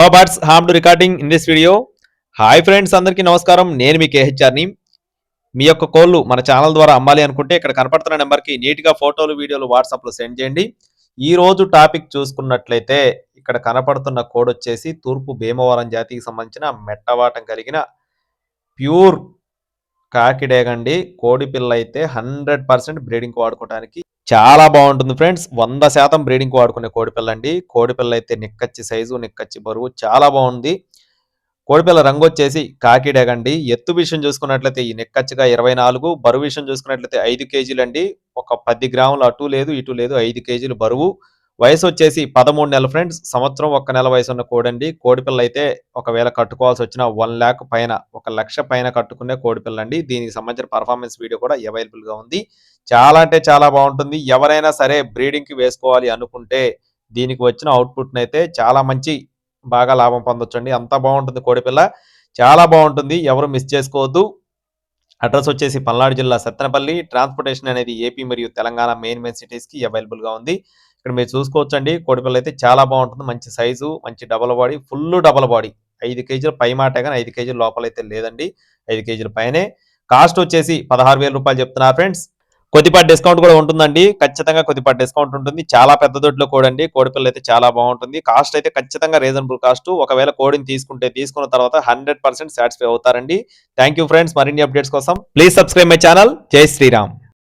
Roberts harmed recording in this video. Hi friends, అందరికీ నమస్కారం. నేను మీ కేహెచ్ఆర్ని. మీ యొక్క కోళ్ళు మన ఛానల్ ద్వారా అమ్మాలి అనుకుంటే ఇక్కడ కనపడుతున్న నెంబర్కి నీట్గా ఫోటోలు వీడియోలు వాట్సాప్లో సెండ్ చేయండి. ఈ రోజు టాపిక్ చూసుకున్నట్లయితే ఇక్కడ కనపడుతున్న కోడ్ వచ్చేసి తూర్పు భీమవరం జాతికి సంబంధించిన మెట్టవాటం కలిగిన ప్యూర్ కాకిడేగండి. కోడి పిల్ల అయితే 100% బ్రీడింగ్ వాడుకోవడానికి చాలా బాగుంటుంది ఫ్రెండ్స్. 100% బ్రీడింగ్ వాడుకునే కోడిపిల్ల అండి. కోడిపిల్ల అయితే నిక్కచ్చి సైజు, నిక్కచ్చి బరువు చాలా బాగుంది. కోడిపిల్ల రంగు వచ్చేసి కాకిడేగండి. ఎత్తు విషయం చూసుకున్నట్లయితే ఈ నిక్కచ్చిగా 24, బరువు విషయం చూసుకున్నట్లయితే 5 కేజీలు అండి. ఒక 10 గ్రాములు అటు లేదు ఇటు లేదు, 5 కేజీలు బరువు. వయసు వచ్చేసి 13 నెలలు ఫ్రెండ్స్. సంవత్సరం 1 నెల వయసు ఉన్న కోడండి. కోడిపిల్ల అయితే ఒకవేళ కట్టుకోవాల్సి వచ్చిన 1 lakh పైన, 1 లక్ష పైన కట్టుకునే కోడిపిల్ల అండి. దీనికి సంబంధించిన పర్ఫార్మెన్స్ వీడియో కూడా అవైలబుల్గా ఉంది. చాలా అంటే చాలా బాగుంటుంది. ఎవరైనా సరే బ్రీడింగ్కి వేసుకోవాలి అనుకుంటే దీనికి వచ్చిన అవుట్పుట్ని అయితే చాలా మంచి బాగా లాభం పొందొచ్చండి. అంత బాగుంటుంది కోడిపిల్ల, చాలా బాగుంటుంది. ఎవరు మిస్ చేసుకోవద్దు. అడ్రస్ వచ్చేసి పల్నాడు జిల్లా సత్తెనపల్లి. ట్రాన్స్పోర్టేషన్ అనేది ఏపీ మరియు తెలంగాణ మెయిన్ సిటీస్కి అవైలబుల్గా ఉంది. ఇక్కడ మీరు చూసుకోవచ్చండి. కోడిపిల్ల అయితే చాలా బాగుంటుంది. మంచి సైజు, మంచి double body, full double body. 5 కేజీల పై మాటే కానీ 5 కేజీల లోపలైతే లేదండి. 5 కేజీల పైనే. కాస్ట్ వచ్చేసి 16,000 రూపాయలు చెప్తున్నారు ఫ్రెండ్స్. కొద్దిపాటి డిస్కౌంట్ కూడా ఉంటుందండి. ఖచ్చితంగా కొద్దిపాటి డిస్కౌంట్ ఉంటుంది. చాలా పెద్ద దొడ్లో కోడండి. కోడిపిల్ల అయితే చాలా బాగుంటుంది. కాస్ట్ అయితే ఖచ్చితంగా రీజనబుల్ కాస్ట్. ఒకవేళ కోడిని తీసుకున్న తర్వాత 100% సాటిస్ఫై అవుతారండి. Thank you friends. మరిన్ని అప్డేట్స్ కోసం ప్లీజ్ సబ్స్క్రైబ్ మై ఛానల్. జై శ్రీరామ్.